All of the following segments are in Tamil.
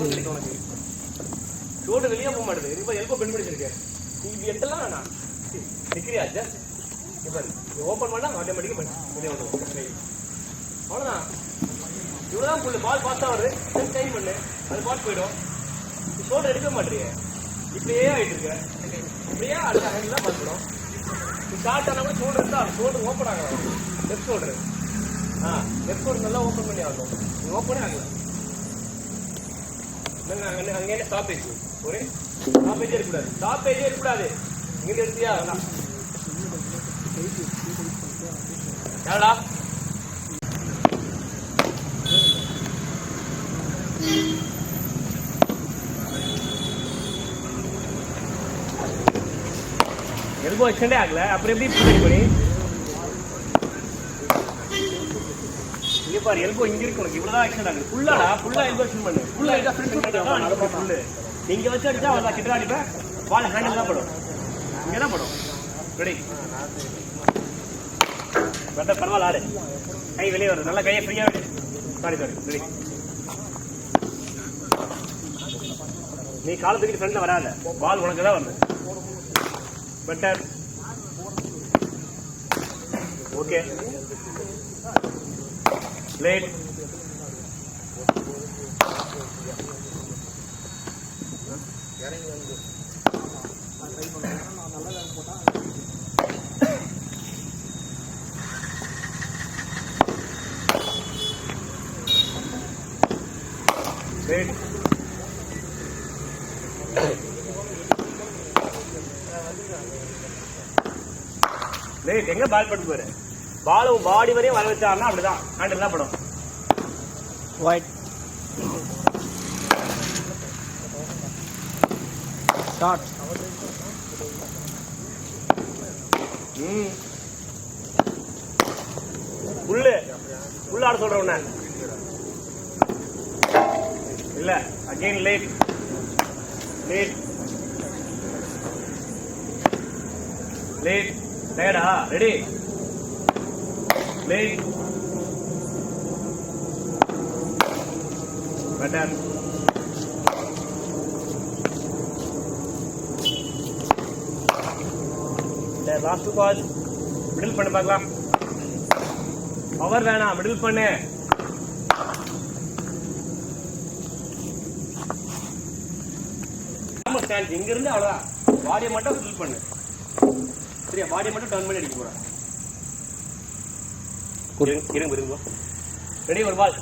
உனக்கு ஷோல்டர் வெளியே போக மாட்டேது. இப்போ எல்போ பெண்ட் பண்ணிச்சிருக்கேன். நீ இப்படி எட்டெல்லாம் வேணாம் நிற்கிறியா? ஜஸ்ட் இப்போ ஓப்பன் பண்ணால் ஆட்டோமேட்டிக்காக பண்ணி வெளியே வந்துடும். அவ்வளோதான். இவ்வளோதான் புல்லு. பால் பாஸ்ட்டாக வருது. டைம் பண்ணு, அது பால் போயிடும். ஷோல்டர் எடுக்க மாட்டேறிய. இப்படியே ஆகிட்டு இருக்க. இப்படியே அடுத்த ஹேண்டில் தான் பார்க்கணும். ஸ்டார்ட் ஆனால் கூட ஷோல்டர் இருந்தால் ஷோல்டர் ஓப்பன் ஆகலாம். லெஃப்ட் ஷோல்டரு லெஃப்ட் ஷோல்டர் நல்லா ஓப்பன் பண்ணி ஆகணும். நீ ஓப்பனே ஆகலாம். அங்கே ஸ்டாப்பேஜ் ஒரு ஸ்டாப்பேஜே இருக்கக்கூடாது. ஸ்டாப்பேஜே இருக்கக்கூடாது. இங்கே எடுத்தியா யாரா எல்போ எக்ஸ்டெண்டே ஆகல. அப்புறம் எப்படி பண்ணி இங்க பாரு, எல்போ இங்க இருக்கு. உனக்கு இவ்வளவுதான் எக்ஸ்டெண்ட் ஆகுது. ஃபுல்லாடா ஃபுல்லா எல்போ எக்ஸ்டெண்ட் பண்ணு. ஃபுல்லா எடுத்தா ஃபுல்லு இங்க வச்சு அடிச்சா அவ்வளோ கிட்ட அடிப்பேன். பால் ஹேண்டில் தான் படும். இங்கே தான் படும். ரெடி பட்ட பரவாயில்ல. ஆடு கை வெளியே வருது. நல்லா கையை ஃப்ரீயாக விடு. Sorry ready. நீ காலத்துக்கு ஃப்ரெண்ட்ல வராத. பால் உனக்கு தான் வருது. Better. Okay late. Late. Late. எங்க பால் பட்டு போயிரு. பாலும் பாடி வரையும் வர வச்சாருன்னா அப்படிதான் ஹேண்டில் தான் படும். Wait start. புல்லு புல்லு ஆட சொல்ற உன்ன இல்ல. Again late late late. டயர்டா? Ready late. Better. Last ball middle பண்ணு பார்க்கலாம். பவர் வேணாம், மிடில் பண்ணு. இங்க இருந்து அவ்வளவுதான். பாடியை மட்டும் ஃபில் பண்ணு. சரியா? பாடியை மட்டும் டர்ன் பண்ணி அடிக்க போறேன். இருங்க. ரெடி? ஒரு பால்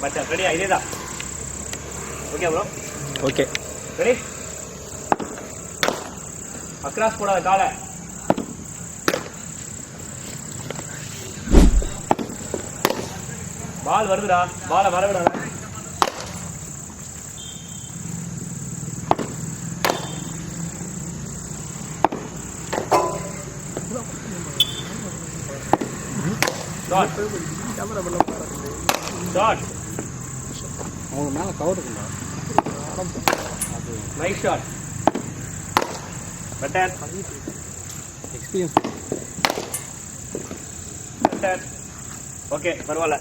பச்சா. ரெடியா? இதேதான். Okay bro. Okay ready. Across போடாத காலை. பால் வருதுடா. பாலை வரவிடாத. அவங்க மேல கவர் இருக்குல்ல. Nice shot. Better. Experience better. Okay பரவாயில்ல.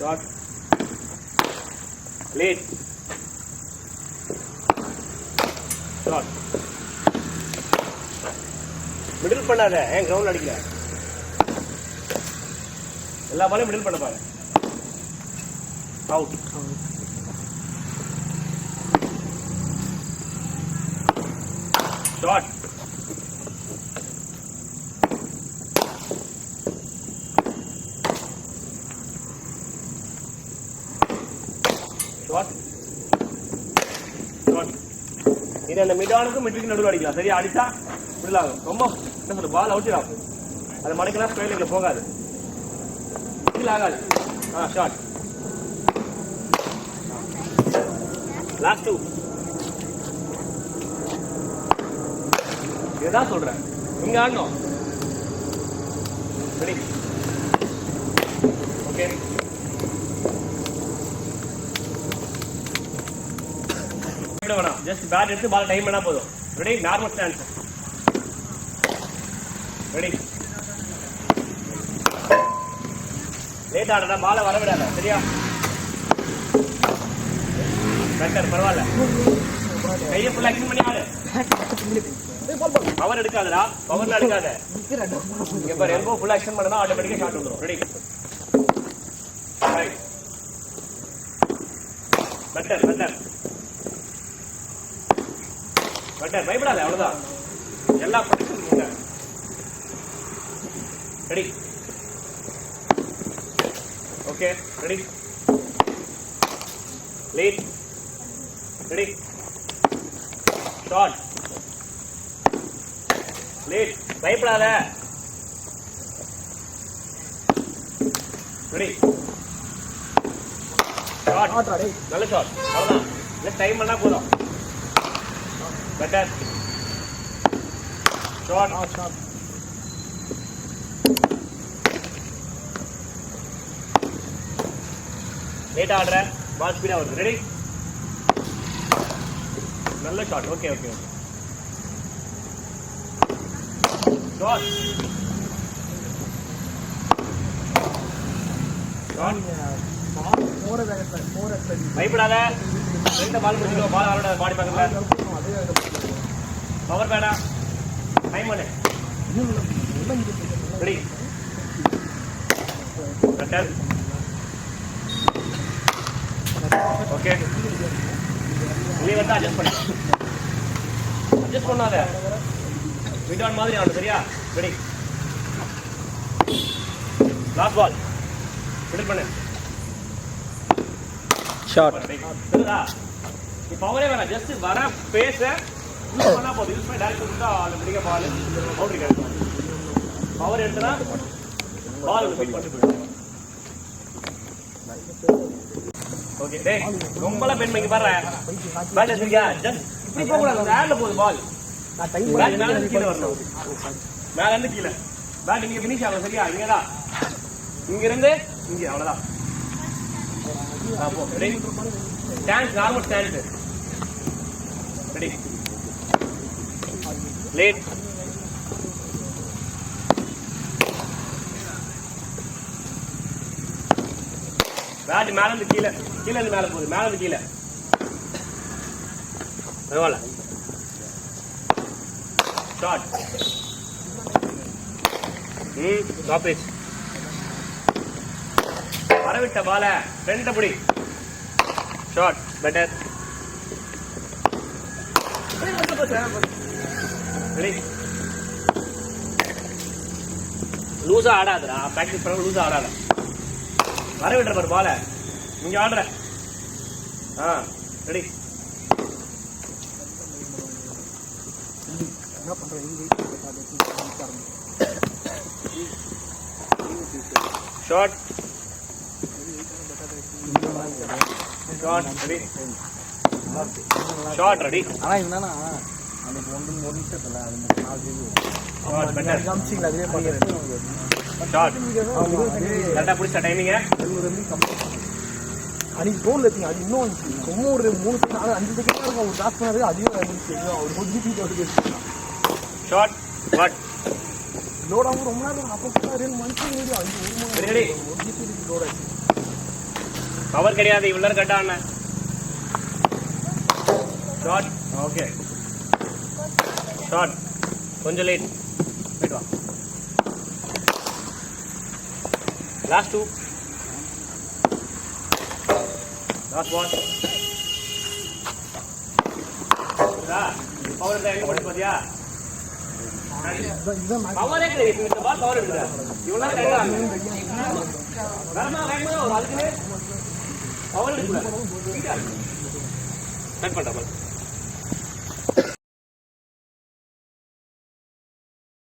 Shot late. ஷாட். மிடில் பண்ணாத. ஏன் கிரவுண்ட் அடிக்கல? எல்லா பாலையும் மிடில் பண்ண பாரு. அவுட். ஷாட். ஷாட். ஷாட். இது அந்த மிடானுக்கும் மிட்லுக்கு நடுவில் அடிக்கலாம். சரியா? அடிச்சா மிடில் ஆகும். ரொம்ப என்ன சொல்ற, பால் அவுட் ஆகும். அது மடக்கலாம் ஸ்கொயர் போகாது. மிடில் ஆகாது. ஷாட். Last two. இதுதான் சொல்றேன். இங்க ஆடணும். ரெடி? ஓகே. வேணாம், ஜஸ்ட் பேட் எடுத்து பால் டைம் பண்ணா போதும். Ready? Normal stance. Ready? Late ஆடுறா, பாலை வர விடாத சரியா? பெட்டர், பரவாயில்ல. கையை ஃபுல்லா கிளீன் பண்ணி ஆடு. பவர் எடுக்காதடா, பவர்ல எடுக்காத. இங்க பாரு, எல்போ ஃபுல்லா எக்ஸ்டெண்ட் பண்ணா ஆட்டோமேட்டிக்கா ஷாட் வந்துரும். Ready? Right. Better better better, பயப்படாத, அவ்வளவுதான். எல்லா ப்ரொடெக்ஷன் போங்க. Ready? Okay, ready? Lead. Ready? Shot. Lead. பயப்படாத. ரெடி? ஷாட். நல்ல ஷாட், அவ்வளவுதான். இல்ல டைம் பண்ணா போதும். பெட்டர். ஷாட். ஷாட். லேட் ஆடுற, பால் ஸ்பீடா வருது. ரெடி? நல்ல shot. Okay okay okay. Shot. பயப்படாத. ரெண்டு பால் பிடிச்சிக்கோ, பால் அவரோட பாடி பக்கத்துல. பவர் பேடா, டைம் பண்ணு. ரெடி? பெட்டர். ஓகே, நீ வந்து அட்ஜஸ்ட் பண்ணு. அட்ஜஸ்ட் பண்ணாத, விடான் மாதிரி ஆடும் சரியா? ரெடி? லாஸ்ட் பால், ஃபில் பண்ணு. ஷாட். சரிடா, நீ பவரே வேணாம், ஜஸ்ட் வர பேச யூஸ் பண்ணா போதும். யூஸ் பண்ணி டைரக்ட் கொடுத்தா ஆட்டோமேட்டிக்கா பால் பவுண்டரி கிடைக்கும். பவர் எடுத்தனா பால் வந்து ஃபிட் பண்ணி போயிடும். ஓகே, டேய் ரொம்பலாம் பென் பண்ணி பாரு. பேட் எடுத்துறியா? ஜஸ்ட் இப்படி போக கூடாது, ஏர்ல போகுது பால். நான் டைம் மேல இருந்து கீழ வரணும். மேல இருந்து கீழ. பேட் இங்க ஃபினிஷ் ஆகும் சரியா? இங்கதான். இங்க இருந்து இங்க, அவ்வளவுதான். அப்போ ready? Stand, normal stand. Ready? Late. Bat மேல இருந்து கீழே, கீழே இருந்து மேல போகுது, மேல இருந்து கீழே. பரவாயில்ல. ஷாட். ஸ்டாப்பேஜ். வரவிட்ட பால ஃப்ரண்ட் புடி. ஷாட். பெட்டர். ரெடி? லூசா ஆடாதடா, பிராக்டிஸ் பண்ண லூசா ஆடாத. வர விடுற பாரு பால, இங்க ஆடுற. Ready? Shot. Shot. Ready? Shot. Ready? ஆனா என்னன்னா அன்னைக்கு ஒன்று நிமிஷத்துல அது 4 பெட்டர். ஜம்ப்சிங் அதுவே பாக்குறேன். ஷாட். கரெக்டா புடிச்ச டைமிங்க. அன்னைக்கு கோல் எடுத்தீங்க, அது இன்னும் ரொம்ப ஒரு 3 செகண்ட் 5 செகண்ட் இருக்கும். ஒரு கிராஸ் பண்ணாரு, அதையும் ஒரு மொஜிபி வருது. ஷாட். வாட் லோடாவும் ரொம்ப நேரம் அப்போ 2 மணிக்கு வீடியோ 5 ரெடி? லோட் ஆச்சு. பவர் கிடையாது, இவ்வளோ கட்டா அண்ணன். ஷாட். Okay, shot. கொஞ்சம் லேட். ரைட் வா. லாஸ்ட் 2. Last ball. பவர் எங்க போட்டு பாத்தியா? பவரே கிடையாது. இந்த பால் பவர் எடுக்குற இவ்வளோ கிடையாது. வேறமா வேகமா ஒரு அதுக்குன்னு பவர் எடுக்குற. கட் பண்ண பால்.